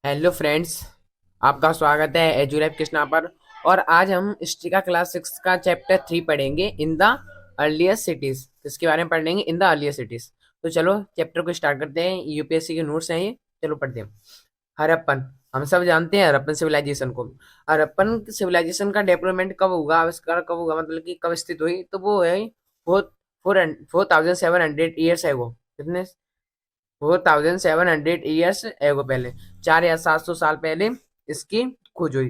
Hello friends. आपका स्वागत है एजुलैब कृष्णा पर। और आज हम हिस्ट्री का क्लास 6 का चैप्टर 3 पढ़ेंगे इन द अर्लियर सिटीज। इसके बारे में पढ़ेंगे इन द अर्लियर सिटीज। तो चलो चैप्टर को स्टार्ट करते हैं। यूपीएससी के नोट्स हैं ये, चलो पढ़ते हैं। हड़प्पन, हम सब जानते हैं हड़प्पन सिविलाइजेशन को। हड़प्पन सिविलाइजेशन का डेवलपमेंट कब हुआ, आविष्कार कब हुआ, मतलब कि कब स्थित हुई, तो वो है 4700 एगो। कितने? 4700 एगो पहले, 4700 साल पहले इसकी खोज हुई।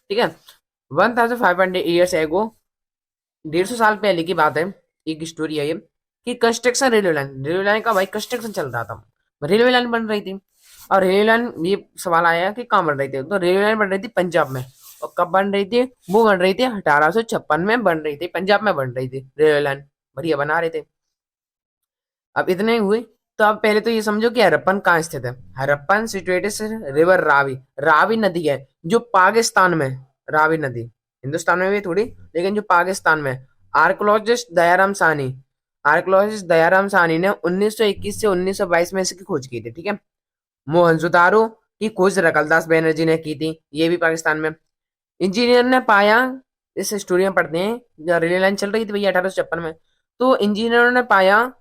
ठीक है। 1500 एगो, 150 साल पहले की बात है। एक स्टोरी है ये कि कंस्ट्रक्शन रेलवे लाइन का भाई कंस्ट्रक्शन चल रहा था। रेलवे लाइन बन रही थी। और रेलवे लाइन, ये सवाल आया कि कहाँ बन रही थी, तो रेलवे लाइन बन रही थी पंजाब में। और कब बन रही थी? वो बन रही थी 1856 में बन रही थी, पंजाब में बन रही थी रेलवे लाइन। बढ़िया बना रहे थे। अब इतने ही हुए। तो अब पहले तो ये समझो कि हड़प्पन कहाँ स्थित है। हड़प्पन सिचुएटेड रिवर रावी, रावी नदी है जो पाकिस्तान में। रावी नदी हिंदुस्तान में भी थोड़ी, लेकिन जो पाकिस्तान में। आर्कोलॉजिस्ट दयाराम साहनी, आर्कोलॉजिस्ट दयाराम साहनी ने 1921 से 1922 में इसकी खोज की थी। ठीक है। मोहनजोदारो की खोज रकलदास बनर्जी ने की थी, ये भी पाकिस्तान में। इंजीनियर ने पाया, इस स्टोरी में पढ़ते हैं, जब रेलवे लाइन चल रही थी भैया 1856 में, तो इंजीनियरों ने पाया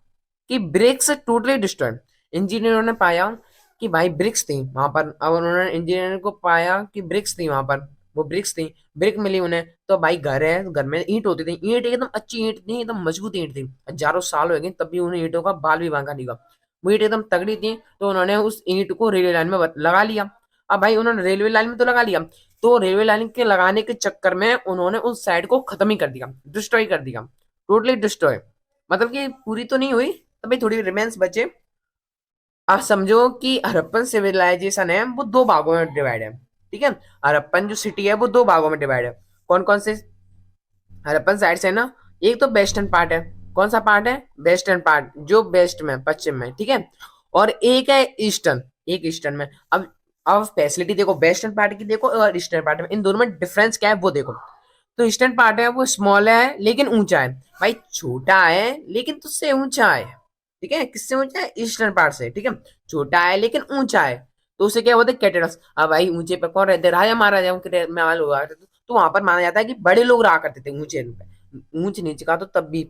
कि ब्रिक्स टोटली डिस्ट्रॉयड। इंजीनियरों ने पाया कि भाई ब्रिक्स थी वहां पर। अब उन्होंने इंजीनियर को पाया कि ब्रिक्स थी वहां पर, वो ब्रिक्स थी, ब्रिक मिली उन्हें। तो भाई घर है, घर में ईंट होती थी, ईंट एकदम अच्छी ईंट थी, एकदम मजबूत ईंट थी। हजारों साल हो गए तब भी उन्हें ईंटों का बाल भी बांका नहीं हुआ। वो ईंट एकदम तगड़ी थी, तो उन्होंने उस ईंट को रेलवे लाइन में लगा लिया। अब भाई उन्होंने रेलवे लाइन में तो लगा लिया, तो रेलवे लाइन के लगाने के चक्कर में उन्होंने उस साइड को खत्म ही कर दिया, डिस्ट्रॉय कर दिया, टोटली डिस्ट्रॉय। मतलब कि पूरी तो नहीं हुई, तभी थोड़ी रिमेन्स बचे। आप समझो कि हड़प्पन सिविलाइजेशन है वो दो भागों में डिवाइड है। ठीक है। हड़प्पन जो सिटी है वो दो भागों में डिवाइड है। कौन कौन से हड़प्पन साइड से ना? एक तो वेस्टर्न पार्ट है। कौन सा पार्ट है? वेस्टर्न पार्ट, जो वेस्ट में, पश्चिम में। ठीक है। और एक है ईस्टर्न, एक ईस्टर्न में। अब फैसिलिटी देखो, वेस्टर्न पार्ट की देखो और ईस्टर्न पार्ट में, इन दोनों में डिफरेंस क्या है वो देखो। तो ईस्टर्न पार्ट है वो स्मॉल है लेकिन ऊंचा है। भाई छोटा है लेकिन तुझसे ऊंचा है। ठीक है। किससे ऊंचा है? ईस्टर्न पार्ट से। ठीक है। छोटा है लेकिन ऊंचा है, तो उसे क्या बोलते हैं? कैटेडस। अब भाई ऊंचे पे कौन रहते? राजा महाराजा में हुआ, तो वहां पर माना जाता है कि बड़े लोग रहा करते थे ऊंचे पे। ऊंच नीच का तो तब भी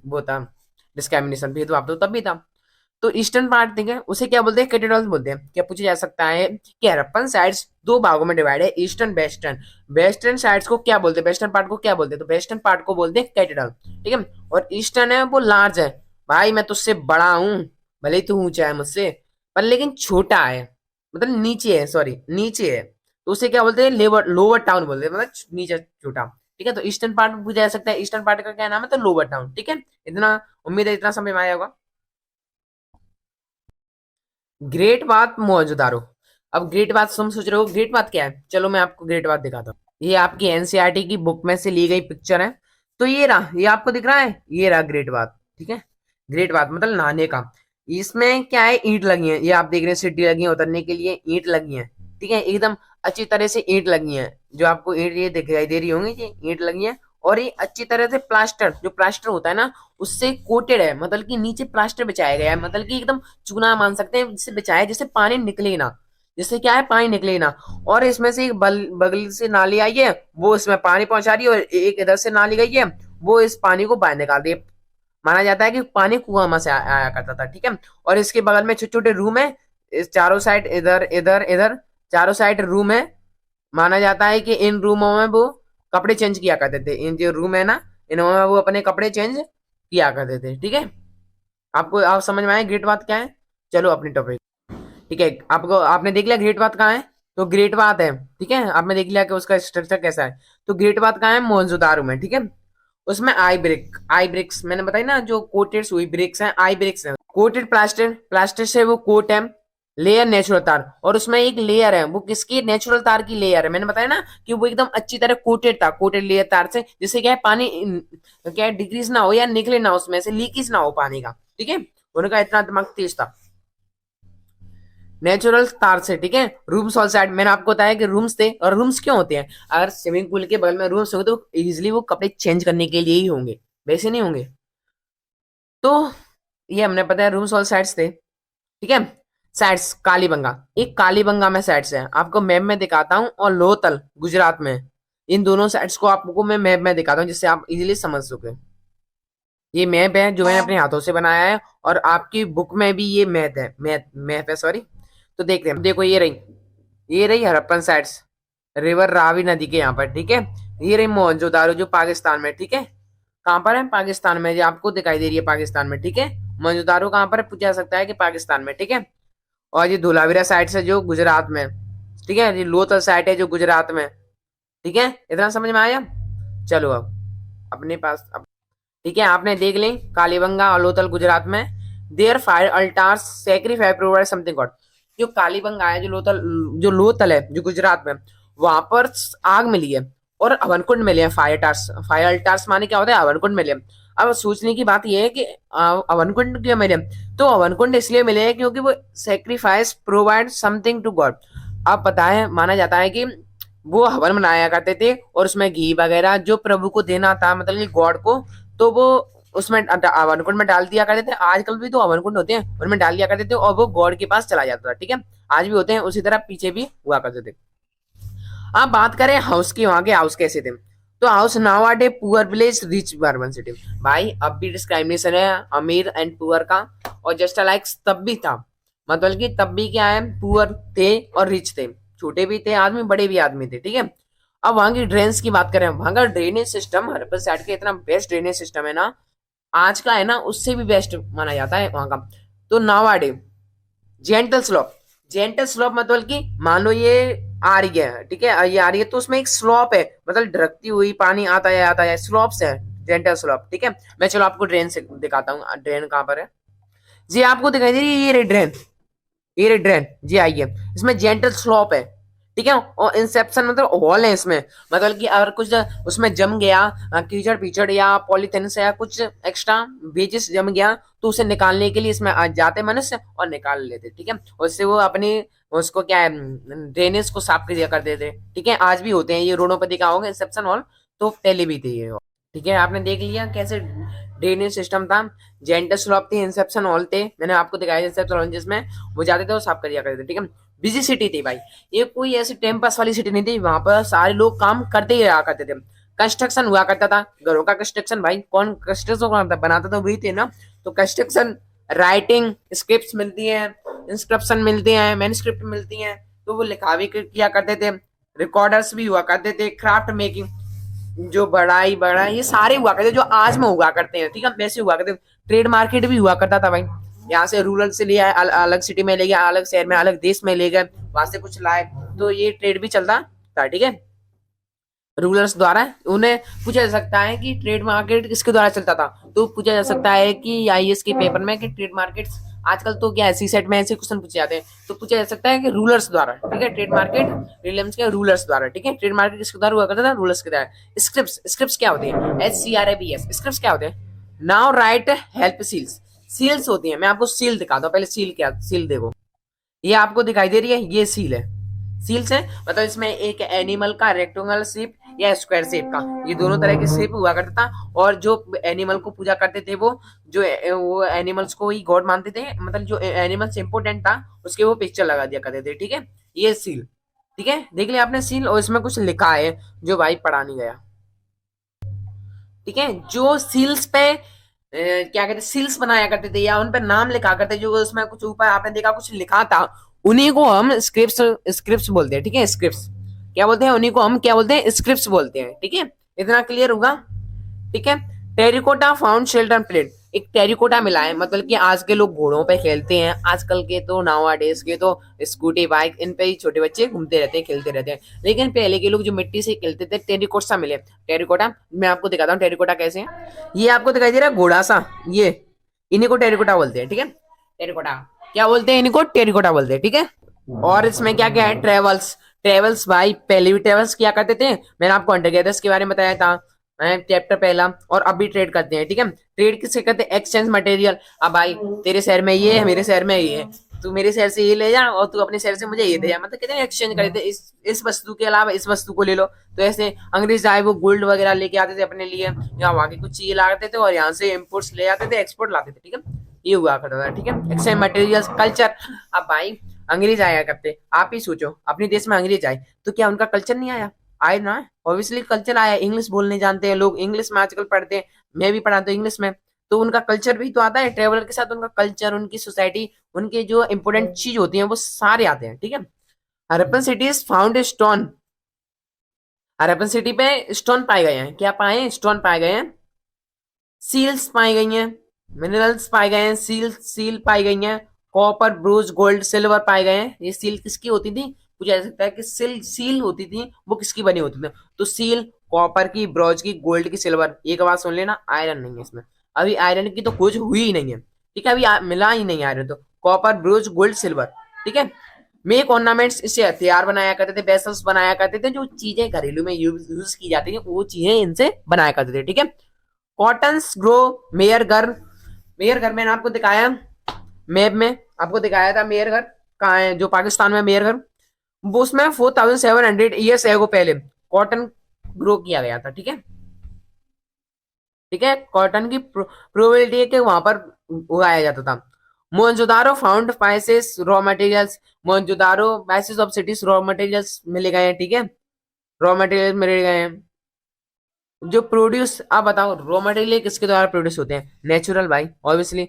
वो था, डिस्क्रिमिनेशन, भेदभाव तो तब भी था। तो ईस्टर्न पार्ट, ठीक है, उसे क्या बोलते हैं? कैटेडल्स बोलते हैं। क्या पूछा जा सकता है कि हड़प्पन साइड्स दो भागों में डिवाइड है, ईस्टर्न वेस्टर्न। वेस्टर्न साइड्स को क्या बोलते हैं? वेस्टर्न पार्ट को क्या बोलते हैं? तो वेस्टर्न पार्ट को बोलते हैं कैटेडल। ठीक है। और ईस्टर्न है वो लार्ज है। भाई मैं तुझसे बड़ा हूं, भले ही तू ऊंचा है मुझसे, पर लेकिन छोटा है, मतलब नीचे है, सॉरी नीचे है। तो उसे क्या बोलते हैं? लेवर, लोअर टाउन बोलते हैं, मतलब नीचे छोटा। ठीक है। तो ईस्टर्न पार्ट पूछा जा सकता है, ईस्टर्न पार्ट का क्या नाम है? तो लोअर टाउन। ठीक है। इतना, उम्मीद है इतना समझ में आया होगा। ग्रेट बात मोहनजोदारो। अब ग्रेट बात तुम सोच रहे हो ग्रेट बात क्या है, चलो मैं आपको ग्रेट बात दिखाता हूँ। ये आपकी एनसीईआरटी की बुक में से ली गई पिक्चर है। तो ये रहा, ये आपको दिख रहा है, ये रहा ग्रेट बात। ठीक है। ग्रेट बात मतलब नहाने का। इसमें क्या है? ईंट लगी है, ये आप देख रहे हैं, सीढ़ी लगी है उतरने के लिए, ईंट लगी है। ठीक है। एकदम अच्छी तरह से ईंट लगी है, जो आपको ईंट ये दिखाई दे रही होंगी, ये ईंट लगी है। और ये अच्छी तरह से प्लास्टर, जो प्लास्टर होता है ना, उससे कोटेड है, मतलब कि नीचे प्लास्टर बिछाया गया है, मतलब कि एकदम चूना मान सकते हैं, जिससे बिछाया है जिससे पानी निकले ना, जिससे क्या है, पानी निकले ना। और इसमें से एक बगल से नाली आई है, वो इसमें पानी पहुंचा रही है, और एक इधर से नाली गई है, वो इस पानी को बाहर निकाल रही है। माना जाता है कि पानी कुआं में से आया करता था। ठीक है। और इसके बगल में छोटे छोटे रूम है, इस चारों साइड, इधर इधर इधर, चारों साइड रूम है। माना जाता है कि इन रूमों में वो कपड़े चेंज किया करते थे, इन जो रूम है ना, इनमें वो अपने कपड़े चेंज किया करते थे। ठीक है। आपको, आप समझ में आए ग्रेट बात क्या है? चलो अपनी टॉपिक। ठीक है। आपको, आपने देख लिया ग्रेट बात कहाँ है, तो ग्रेट बात है। ठीक है। आपने देख लिया कि उसका स्ट्रक्चर कैसा है। तो ग्रेट बात कहाँ है? मोहनजोदारो में। ठीक है। उसमें आई ब्रिक्स मैंने बताई ना, जो कोटेड हुई ब्रिक्स हैं, आई ब्रिक्स हैं। कोटेड प्लास्टर, प्लास्टर से वो कोट है। लेयर नेचुरल तार, और उसमें एक लेयर है, वो किसकी? नेचुरल तार की लेयर है। मैंने बताया ना कि वो एकदम अच्छी तरह कोटेड था, कोटेड लेयर तार से, जिससे क्या है, पानी क्या है, डिक्रीज ना हो या निकले ना, उसमें से लीकेज ना हो पानी का। ठीक है। उनका इतना दिमाग तेज था। नेचुरल तार से। ठीक है। रूम्स ऑल साइड, मैंने आपको बताया कि रूम्स थे। और रूम्स क्यों होते हैं? अगर स्विमिंग पूल के बगल में रूम्स होंगे तो इजिली वो कपड़े चेंज करने के लिए ही होंगे, वैसे नहीं होंगे। तो ये हमने पता है रूम्स ऑल साइड्स थे। ठीक है। साइट्स कालीबंगा, एक कालीबंगा में साइट्स है, आपको मैप में दिखाता हूँ, और लोथल गुजरात में। इन दोनों साइट्स को आपको मैं मैप में दिखाता हूँ जिससे आप इजीली समझ सके। ये मैप है जो मैंने अपने हाथों से बनाया है, और आपकी बुक में भी ये मैप है सॉरी। तो देखते हैं, देखो ये रही हड़प्पन साइट्स, रिवर रावी नदी के यहाँ पर, ठीक है। ये रही मोहनजोदारो जो पाकिस्तान में, ठीक है। कहाँ पर है? पाकिस्तान में, जो आपको दिखाई दे रही है पाकिस्तान में, ठीक है। मोहनजोदारो कहाँ पर है? पूछा जा सकता है कि पाकिस्तान में, ठीक है। और ये धोलावीरा साइट है जो गुजरात में, ठीक है। ये लोथल साइट है जो गुजरात में, ठीक है। इतना समझ में आया? चलो अब अपने पास ठीक है, आपने देख ली कालीबंगा और लोथल गुजरात में। There fire altars sacrifice provide something god. जो कालीबंगा है, जो लोथल है जो गुजरात में, वहां पर आग मिली है और हवन मिले हैं। फायर अल्टार्स माने क्या होता है? हवन मिले हैं। अब सोचने की बात यह है कि हवन क्यों मिले? तो हवन इसलिए मिले हैं क्योंकि वो sacrifice provide something to God. अब पता है, माना जाता है कि वो हवन मनाया करते थे और उसमें घी वगैरह जो प्रभु को देना था, मतलब कि गॉड को, तो वो उसमें हवन कुंड में डाल दिया करते थे। आजकल भी तो हवन कुंड होते हैं, उनमें डाल दिया करते थे और वो गॉड के पास चला जाता था, ठीक है। आज भी होते हैं, उसी तरह पीछे भी हुआ करते थे। अब बात करें हाउस की, वहां के हाउस कैसे थे? तो house now poor village rich urban city. भाई अब भी डिस्क्रिमिनेशन है अमीर एंड पुअर का, और जस्ट लाइक तब भी था, मतलब कि तब भी क्या है, पुअर थे और रिच थे, छोटे भी थे आदमी, बड़े भी आदमी थे, ठीक है। अब वहां की ड्रेन्स की बात करें, वहां का ड्रेनेज सिस्टम हरप्पन साइड का इतना बेस्ट ड्रेनेज सिस्टम है ना, आज का है ना, उससे भी बेस्ट माना जाता है वहां का। तो नावाडे जेंटल स्लोप मतलब कि मान लो ये आ रही है, ठीक है, ये आ रही है तो उसमें एक स्लोप है, मतलब ढरकती हुई पानी आता है, स्लोप्स है, जेंटल स्लोप, ठीक है। मैं चलो आपको ड्रेन से दिखाता हूँ, ड्रेन कहाँ पर है जी, आपको दिखाई दे रही है, ये रे ड्रेन जी, आइए। इसमें जेंटल स्लोप है, ठीक है, और इंसेप्शन मतलब हॉल है इसमें, मतलब कि अगर कुछ उसमें जम गया, कीचड़ पीचड़ या पॉलीथिन से या कुछ एक्स्ट्रा वेजेस जम गया, तो उसे निकालने के लिए इसमें आ जाते मनुष्य और निकाल लेते, ठीक है। उससे वो अपनी उसको क्या है, ड्रेनेज को साफ कर दिया करते थे, ठीक है। आज भी होते हैं, ये रोडों पर दिखा होगा इंसेप्शन हॉल, तो पहले भी थे ये, ठीक है। आपने देख लिया कैसे ड्रेनेज सिस्टम था। जेंटल स्लोप थे, इंसेप्शन हॉल थे, मैंने आपको दिखाया इंसेप्शन हॉल, जिसमें वो जाते थे वो साफ कर दिया करते थे, ठीक है। बिजी सिटी थी भाई, ये कोई ऐसी टाइम पास वाली सिटी नहीं थी, वहां पर सारे लोग काम करते ही रहा करते थे। कंस्ट्रक्शन हुआ करता था, घरों का कंस्ट्रक्शन, भाई कौन कंस्ट्रक्शन बनाता था? वही थे ना। तो कंस्ट्रक्शन, राइटिंग स्क्रिप्ट मिलती है, इंस्क्रिप्शन मिलते हैं, मैन्युस्क्रिप्ट मिलती हैं, तो वो लिखा भी किया करते थे। रिकॉर्डर्स भी हुआ करते थे, क्राफ्ट मेकिंग, जो बड़ा ये सारे हुआ करते जो आज में हुआ करते हैं, ठीक है, वैसे हुआ करते। ट्रेड मार्केट भी हुआ करता था भाई, यहाँ से रूरल से लिया अलग सिटी में ले गया, अलग शहर में, अलग देश में ले गए, वहां से कुछ लाए, तो ये ट्रेड भी चलता था, ठीक है, रूलर्स द्वारा। उन्हें पूछा जा सकता है कि ट्रेड मार्केट किसके द्वारा चलता था, तो पूछा जा सकता है कि आईएएस के पेपर में कि ट्रेड मार्केट, आजकल तो क्या है सी सेट में ऐसे क्वेश्चन पूछे जाते हैं, तो पूछा जा सकता है कि रूलर्स द्वारा, ठीक है, ट्रेड मार्केट रिलायंस के रूलर्स द्वारा, ठीक है। ट्रेड मार्केट किसके द्वारा हुआ करता था? रूलर्स के द्वारा। स्क्रिप्ट क्या होते हैं? SCRIPS स्क्रिप्ट क्या होते हैं? Now right help seals, seals होती है, मैं आपको सील दिखाता हूँ, पहले सील क्या, सील देखो, ये आपको दिखाई दे रही है, ये सील है, सील्स है, मतलब इसमें एक एनिमल का रेक्टेंगुलर शेप या स्क्वायर शेप का, ये दोनों तरह के शेप हुआ करता था। और जो एनिमल को पूजा करते थे, वो एनिमल्स को ही गॉड मानते थे, मतलब जो एनिमल्स इंपोर्टेंट था उसके वो पिक्चर लगा दिया करते थे, ठीक है। ये सील, ठीक है, देख लिया आपने सील, और इसमें कुछ लिखा है जो भाई पढ़ा नहीं गया, ठीक है। जो सील्स पे क्या कहते, सील्स बनाया करते थे या उन पे नाम लिखा करते, जो उसमें कुछ ऊपर आपने देखा कुछ लिखा था, उन्हीं को हम स्क्रिप्ट्स बोलते हैं, ठीक है। स्क्रिप्ट्स क्या बोलते हैं? उन्हीं को हम क्या बोलते हैं? स्क्रिप्ट्स बोलते हैं, ठीक है। इतना क्लियर होगा, ठीक है। टेरिकोटा फाउंड चिल्ड्रन प्लेड, एक टेरिकोटा मिला है, मतलब कि आज के लोग घोड़ों पे खेलते हैं, आजकल के तो नावाडेज के तो स्कूटी बाइक, इन पे ही छोटे बच्चे घूमते रहते हैं, खेलते रहते हैं, लेकिन पहले के लोग जो मिट्टी से खेलते थे, टेरिकोटा मिले। टेरिकोटा मैं आपको दिखाता हूँ टेरिकोटा कैसे है। ये आपको दिखाई दे रहा है घोड़ा सा, ये इन्हीं को टेरिकोटा बोलते हैं, ठीक है। टेरिकोटा क्या बोलते हैं? इनको टेरिकोटा बोलते हैं, ठीक है। और इसमें क्या क्या है? ट्रेवल्स भाई पहले भी ट्रेवल्स किया करते थे, मैंने आपको अंडर गैदर्स के बारे में बताया था चैप्टर पहला, और अभी ट्रेड करते हैं, ठीक है। ट्रेड किससे करते हैं? Exchange material. अब भाई तेरे शहर में ये है, मेरे शहर में ये है, तू मेरे शहर से ये ले जा और तू अपने शहर से मुझे ये दे जा, मतलब कहते हैं एक्सचेंज करते थे, इस वस्तु के अलावा इस वस्तु को ले लो। तो ऐसे अंग्रेज आए, वो गोल्ड वगैरह लेके आते थे अपने लिए, यहाँ वहां की कुछ चीजें लाते थे और यहाँ से इम्पोर्ट्स ले आते थे, एक्सपोर्ट लाते थे, ठीक है। ये हुआ करता था, ठीक है। Exchange materials, culture. अब भाई अंग्रेज आया करते, आप ही सोचो अपने देश में अंग्रेज आए तो क्या उनका कल्चर नहीं आया? आए ना, ऑब्वियसली कल्चर आया। इंग्लिश बोलने जानते हैं लोग, इंग्लिश में आजकल पढ़ते हैं, मैं भी पढ़ाता हूँ इंग्लिश में, तो उनका कल्चर भी तो आता है। ट्रेवलर के साथ उनका कल्चर, उनकी सोसाइटी, उनके जो इंपोर्टेंट चीज होती है वो सारे आते हैं, ठीक है। Harappan cities found stone, Harappan city पे स्टोन पाए गए हैं। क्या पाए हैं? स्टोन पाए गए हैं, सील्स पाई गई हैं, मिनरल्स पाए गए हैं, सील पाई गई हैं, कॉपर, ब्रोंज, गोल्ड, सिल्वर पाए गए हैं। ये सील किसकी होती थी? पूछा जा सकता है कि सील होती थी वो किसकी बनी होती थी? तो सील कॉपर की, ब्रोंज की, गोल्ड की, सिल्वर। एक बात सुन लेना, आयरन नहीं है इसमें। अभी आयरन की तो खोज हुई ही नहीं है, ठीक है। अभी मिला ही नहीं आयरन, तो कॉपर, ब्रोंज, गोल्ड, सिल्वर, ठीक है। मेक ऑर्नामेंट्स, इससे हथियार बनाया करते थे, वेसल्स बनाया करते थे, जो चीजें घरेलू में यूज की जाती है वो चीजें इनसे बनाया करते थे, ठीक है। कॉटन्स ग्रो, मेयर घर, मेयर घर मैंने आपको दिखाया मैप में, आपको दिखाया था मेयर घर कहाँ है, जो पाकिस्तान में मेयर घर, वो उसमें 4700 एगो पहले कॉटन ग्रो किया गया था, ठीक है। ठीक है, कॉटन की प्रोबेबिलिटी है कि वहां पर उगाया जाता था। Mohenjodaro found spices, raw materials, Mohenjodaro spices of cities, raw materials मिले गए हैं, ठीक है। रॉ मटेरियल मिले गए हैं। जो प्रोड्यूस, आप बताओ रॉ मटेरियल किसके द्वारा प्रोड्यूस होते हैं? नेचुरल भाई, ऑब्वियसली।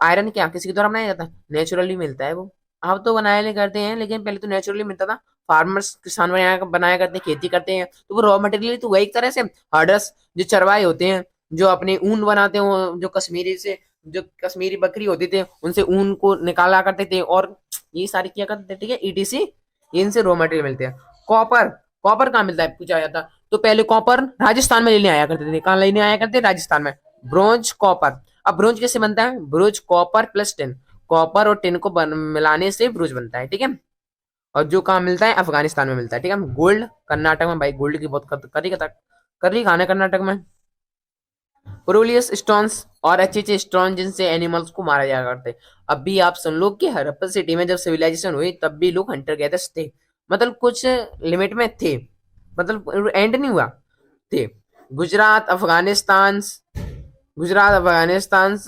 आयरन क्या किसके द्वारा बनाया जाता है? नेचुरली मिलता है वो। अब तो बनाया ले करते हैं, लेकिन पहले तो नेचुरली मिलता था। फार्मर्स, किसान बनाया बनाया करते हैं, खेती करते हैं, तो वो रॉ मटेरियल तो वही एक तरह से। हर्डर्स, जो चरवाहे होते हैं, जो अपने ऊन बनाते हैं, जो कश्मीरी से, जो कश्मीरी बकरी होती थे उनसे ऊन को निकाला करते थे, और ये सारी किया करते थे, ठीक है। ईटीसी, इनसे रॉ मटेरियल मिलते हैं। कॉपर, कॉपर कहाँ मिलता है पूछा जाता, तो पहले कॉपर राजस्थान में लेने आया करते थे। कहाँ लेने आया करते? राजस्थान में। Bronze, copper. अब ब्रोंज कैसे बनता है? Bronze copper plus tin, copper और टिन को मिलाने से ब्रोंज बनता है, ठीक है। और जो कहाँ मिलता है? अफगानिस्तान में मिलता है, ठीक है। गोल्ड, कर्नाटक में भाई गोल्ड की बहुत करी खाना कर्नाटक में। प्रोलियस स्टोन्स, और अच्छे अच्छे स्टोन जिनसे एनिमल्स को मारा जाया करते। अब भी आप सुन लो कि हड़प्पन सिटी में जब सिविलाइजेशन हुई तब भी लोग हंटर गैदर्स थे, मतलब कुछ लिमिट में थे, मतलब एंड नहीं हुआ थे। Gujarat, Afghanistan, Gujarat, Afghanistan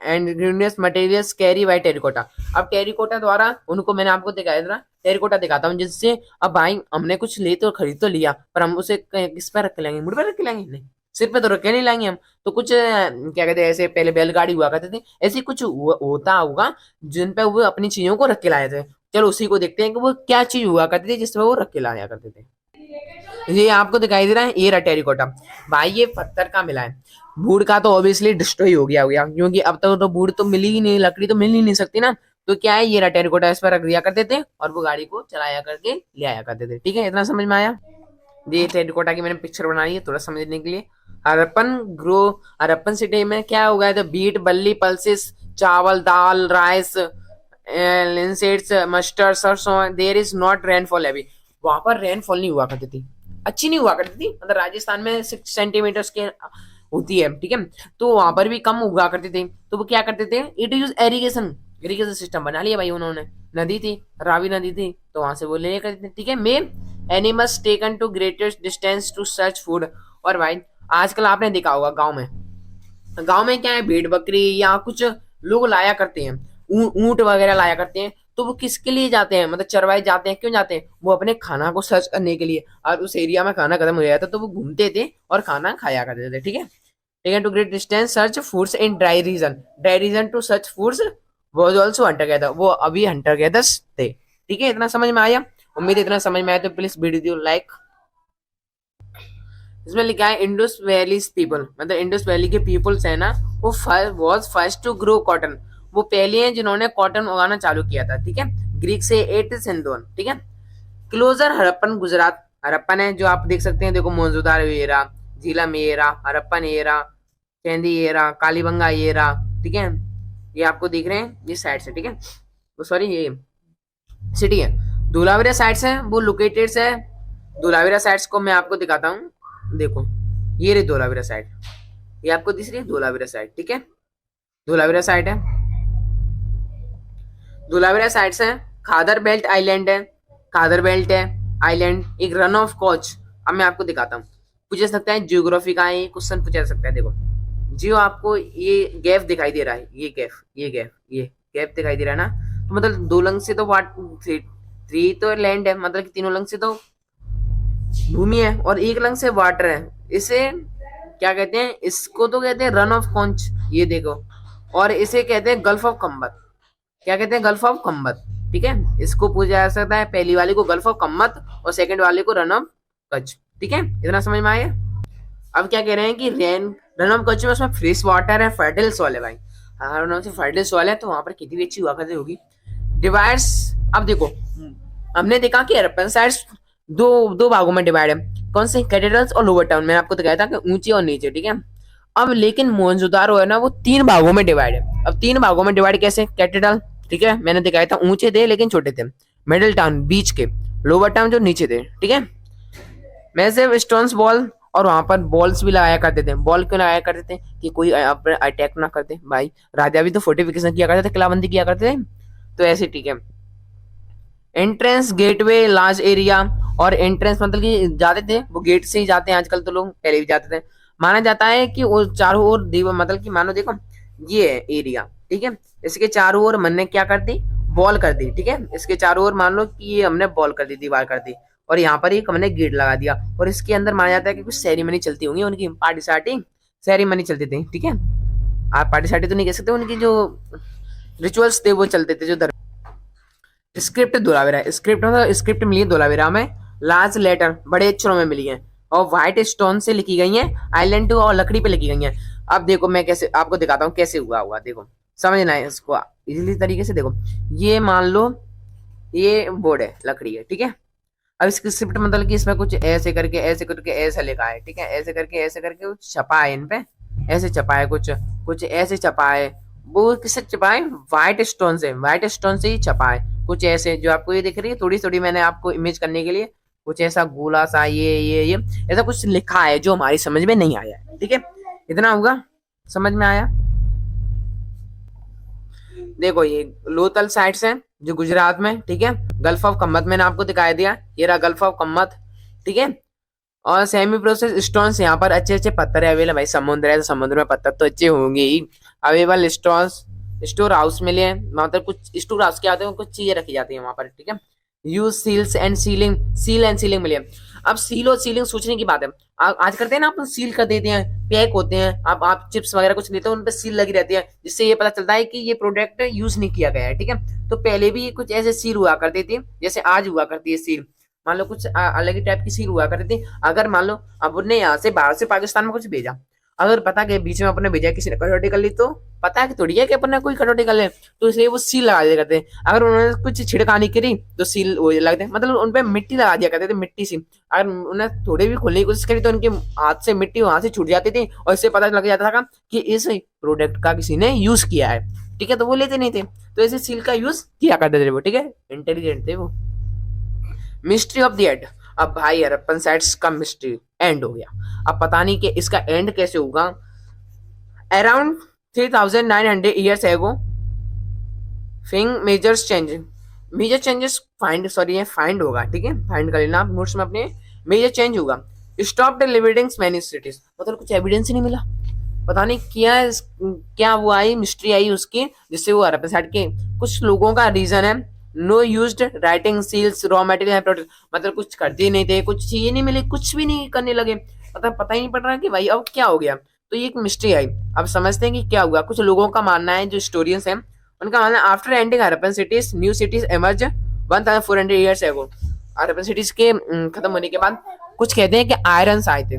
and greenish materials carry by terracotta. अब टेरिकोटा द्वारा उनको मैंने आपको दिखाया था, टेरिकोटा दिखाता हूँ जिससे, अब भाई हमने कुछ ले तो खरीद तो लिया, पर हम उसे किस पर रख के लाएंगे? मुड़ पर रख के लाएंगे? नहीं, सिर पे तो रख के नहीं लाएंगे हम। तो कुछ क्या कहते हैं, ऐसे पहले बैलगाड़ी हुआ करते थे, ऐसे कुछ होता होगा जिन पे वो अपनी चीजों को रख के लाए थे। चलो उसी को देखते हैं कि वो क्या चीज हुआ करती थी जिसमें वो रख के लाया करते थे। ये आपको दिखाई दे रहा है, ये रहा टेरिकोटा। भाई ये पत्थर का मिला है। वुड का तो ऑब्वियसली डिस्ट्रॉय हो गया, क्योंकि अब तक तो वुड तो मिली ही नहीं, लकड़ी तो मिल ही नहीं सकती ना। तो क्या है, ये रहा टेरिकोटा, इस पर रख दिया करते थे और वो गाड़ी को चलाया करके ले आया करते थे, ठीक है। इतना समझ में आया? ये टेरिकोटा की मैंने पिक्चर बनाई है थोड़ा समझने के लिए। हरप्पन ग्रो, हरप्पन सिटी में क्या उगाया था? बीट, बल्ली, पल्सेस, चावल, दाल, राइस, लिंसेट्स, मस्टर्ड, सरसों। देयर इज नॉट रेनफॉल अभी, वहां पर रेनफॉल नहीं हुआ करती थी, अच्छी नहीं हुआ करती थी। मतलब राजस्थान में 6 सेंटीमीटर के होती है, ठीक है। तो वहां पर भी कम उगा करते थे, तो वो क्या करते थे? It use irrigation, irrigation system बना लिया भाई उन्होंने। नदी थी, रावी नदी थी, तो वहां से वो ले करते थे, ठीक है। Main animals taken to greatest distance to search food. और भाई आजकल आपने देखा होगा गांव में, गांव में क्या है, भेड़ बकरी या कुछ लोग लाया करते हैं, ऊंट वगैरह लाया करते हैं, तो वो किसके लिए जाते हैं? मतलब चरवाए जाते हैं, क्यों जाते हैं? वो अपने खाना को सर्च करने के लिए। और उस एरिया में खाना खत्म हो जाता तो वो घूमते थे और खाना खाया करते थे, ठीक है। Taken to great distance search foods in dry region to search foods was also hunter gather, वो अभी हंटर गैदर्स थे, ठीक है। इतना समझ में आया? उम्मीद इतना समझ में आया, तो प्लीज वीडियो लाइक। इसमें लिखा है इंडस वैली पीपल, मतलब इंडस वैली के पीपल्स है ना, वो was first to grow cotton, वो पहले हैं जिन्होंने कॉटन उगाना चालू किया था, ठीक है। ग्रीक से एट सिंधुन, ठीक है। क्लोजर हड़प्पन गुजरात, हड़प्पन है जो आप देख सकते हैं, देखो Mohenjodaro era, Jhelum era, Harappan era, कैंदी एरा, कालीबंगा एरा, ठीक है। ये आपको दिख रहे हैं, ये साइड से, ठीक है। वो सॉरी ये सिटी है। धोलावीरा साइड्स है, वो लोकेटेड है। धोलावीरा साइड्स को मैं आपको दिखाता हूँ, देखो ये रही धोलावीरा साइड, ये आपको दिख रही है धोलावीरा साइड, ठीक है। धोलावीरा साइड है, धोलावीरा साइड्स है। खादर बेल्ट आइलैंड है, खादर बेल्ट है आइलैंड, एक रन ऑफ कॉच। अब मैं आपको दिखाता हूँ, पूछा सकता है ज्योग्राफी का ये क्वेश्चन पूछा जा सकता है, देखो जो आपको ये गैप दिखाई दे रहा है, ये गैप दिखाई दे रहा है ना, तो मतलब 2 लंग से तो वाट थ्री तो लैंड है, मतलब कि तीनों लंग से तो भूमि है और 1 लंग से वाटर है। इसे क्या कहते हैं, इसको तो कहते हैं रन ऑफ कॉन्च, ये देखो, और इसे कहते हैं गल्फ ऑफ कम्बत। क्या कहते हैं, गल्फ ऑफ कम्बत। ठीक है, इसको पूछा जा सकता है, पहली वाले को गल्फ ऑफ कम्बत और सेकंड वाले को रन ऑफ कच्छ। ठीक है, इतना समझ में आया। अब क्या कह रहे हैं कि रन ऑफ कच्छ में उसमें फ्रेश वाटर है, फर्टाइल सॉइल है भाई। हमारे नाम से फर्टाइल सॉइल है तो वहां पर खेती भी अच्छी हुआ करती होगी। डिवाइड्स, अब देखो हमने देखा कि हड़प्पन साइट्स दो दो भागों में डिवाइड है, कौन से, कैथेड्रल्स और लोअर टाउन। मैंने आपको दिखाया था कि ऊंचे और नीचे। ठीक है, अब लेकिन मोहनजोदारो है ना, वो 3 भागों में डिवाइड है। अब 3 भागों में डिवाइड कैसे, कैथेड्रल, ठीक है, मैंने दिखाया था ऊंचे थे लेकिन छोटे थे, मिडिल टाउन बीच के, लोअर टाउन जो नीचे थे। ठीक है, मैसिव स्टोन्स बॉल, और वहां पर बॉल्स भी लगाया करते थे। बॉल क्यों लगाया करते थे, कि कोई अटैक ना करते भाई। राजा भी तो फोर्टिफिकेशन किया करते थे, किलाबंदी किया करते थे, तो ऐसे। ठीक है, एंट्रेंस गेटवे लार्ज एरिया, और एंट्रेंस मतलब कि जाते थे वो गेट से ही जाते हैं आजकल तो लोग, पहले भी जाते थे। माना जाता है कि वो चारों ओर दीवार, मतलब कि मानो देखो ये है एरिया। ठीक है, इसके चारों ओर मन ने क्या कर दी, बॉल कर दी। ठीक है, इसके चारों ओर मान लो कि ये हमने बॉल कर दी, दीवार कर दी, और यहाँ पर एक हमने गेट लगा दिया, और इसके अंदर माना जाता है कि कुछ सेरेमनी चलती होंगी उनकी, पार्टी सार्टी सेरेमनी चलती थी। ठीक है, आप पार्टी सार्टी तो नहीं कह सकते, उनकी जो रिचुअल्स थे वो चलते थे, जो स्क्रिप्ट धोलावीरा, स्क्रिप्ट मतलब स्क्रिप्ट मिली है धोलावीरा में, लार्ज लेटर बड़े अक्षरों में मिली है, और व्हाइट स्टोन से लिखी गई है, आइलैंड और लकड़ी पे लिखी गई है। अब देखो मैं कैसे आपको दिखाता हूँ कैसे हुआ हुआ, देखो समझना है इसको इजीली तरीके से। देखो ये मान लो ये बोर्ड है, लकड़ी है। ठीक है, अब इसकी स्क्रिप्ट मतलब कि इसमें कुछ ऐसे करके ऐसा लिखा है। ठीक है, ऐसे करके कुछ छपा है इन पे, ऐसे छपा है, कुछ कुछ ऐसे छपा है। वो किससे छपा है, व्हाइट स्टोन से, व्हाइट स्टोन से ही छपा है। कुछ ऐसे जो आपको ये दिख रही है थोड़ी थोड़ी, मैंने आपको इमेज करने के लिए कुछ ऐसा गोला सा ये ऐसा कुछ लिखा है जो हमारी समझ में नहीं आया है। ठीक है, इतना होगा, समझ में आया। देखो ये लोथल साइट्स हैं जो गुजरात में। ठीक है, गल्फ ऑफ कम्मत मैंने आपको दिखाई दिया, ये रहा गल्फ ऑफ कम्मत। ठीक है, और सेमी प्रोसेस स्टोन्स, यहाँ पर अच्छे अच्छे पत्थर है अवेलेबल। भाई समुद्र है तो समुद्र में पत्थर तो अच्छे होंगे ही। अवेलेबल स्टोन्स, स्टोर हाउस मिले हैं, मतलब कुछ स्टोर हाउस क्या होते हैं, कुछ चीजें रखी जाती है वहां पर। ठीक है, use seals and sealing, seal and sealing मिले। अब सील और सीलिंग सोचने की बात है, आज करते हैं ना, अपन सील कर देते हैं, पैक होते हैं। अब आप चिप्स वगैरह कुछ लेते हो, उन पर सील लगी रहती है, जिससे ये पता चलता है कि ये प्रोडक्ट यूज नहीं किया गया है। ठीक है, तो पहले भी कुछ ऐसे सील हुआ करती थी, जैसे आज हुआ करती है सील। मान लो कुछ अलग ही टाइप की सील हुआ करती थी। अगर मान लो अब उन्हें यहाँ से बाहर से पाकिस्तान में कुछ भेजा, अगर पता कि बीच में अपने भेजा किसी ने कटौती कर ली, तो पता है कि थोड़ी है कि अपन ने कोई कटौती कर ले, तो इसलिए वो सील लगा दिया करते हैं। अगर उन्होंने कुछ छिड़कानी करी तो सील वो लगते हैं, मतलब उनपे मिट्टी लगा दिया करते थे, मिट्टी सी। अगर उन्हें थोड़े भी खोलने की कोशिश करी तो उनके हाथ से मिट्टी वहां से छूट जाती थी, और इससे पता लग जाता था कि इस प्रोडक्ट का किसी ने यूज किया है। ठीक है, तो वो लेते नहीं थे, तो ऐसे सील का यूज किया करते थे वो। ठीक है, इंटेलिजेंट थे वो। मिस्ट्री ऑफ द एंड, अब भाई हड़प्पन साइट्स का मिस्ट्री एंड हो गया। अब पता नहीं कि इसका एंड कैसे होगा। Around 3900 years ago thing major changes find, sorry ये फाइंड होगा। ठीक है, फाइंड कर लेना आप नोट्स में अपने, मेजर चेंज होगा। Stop the living many cities, मतलब कुछ एविडेंस ही नहीं मिला, पता नहीं क्या वो आई मिस्ट्री आई उसकी, जिससे वो हड़प्पन साइट के कुछ लोगों का रीजन है no used writing seals raw material, मतलब कुछ करते ही नहीं थे, कुछ चीजें नहीं मिली, कुछ भी नहीं करने लगे, पता ही नहीं पड़ रहा कि भाई अब क्या हो गया। तो ये एक मिस्ट्री आई। अब समझते हैं कि क्या हुआ। कुछ लोगों का मानना है, जो स्टोरियंस हैं उनका मानना है, after ending Harappan cities new cities emerge 1400 years ago, Harappan cities के खत्म होने के बाद कुछ कहते हैं कि आयरन्स आए थे।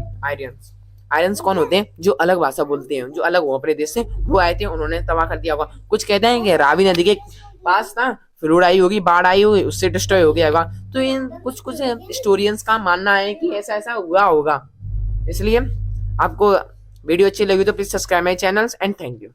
आयरन्स कौन होते हैं, जो अलग भाषा बोलते हैं, जो अलग हो अपने देश से, वो आए थे, उन्होंने तबाह कर दिया होगा। कुछ कहते हैं कि रावी नदी के पास ना फ्लूड आई होगी, बाढ़ आई होगी, उससे डिस्ट्रॉय हो गया होगा। तो इन कुछ कुछ स्टोरियंस का मानना है कि ऐसा ऐसा हुआ होगा। इसलिए आपको वीडियो अच्छी लगी तो please subscribe my channel and thank you.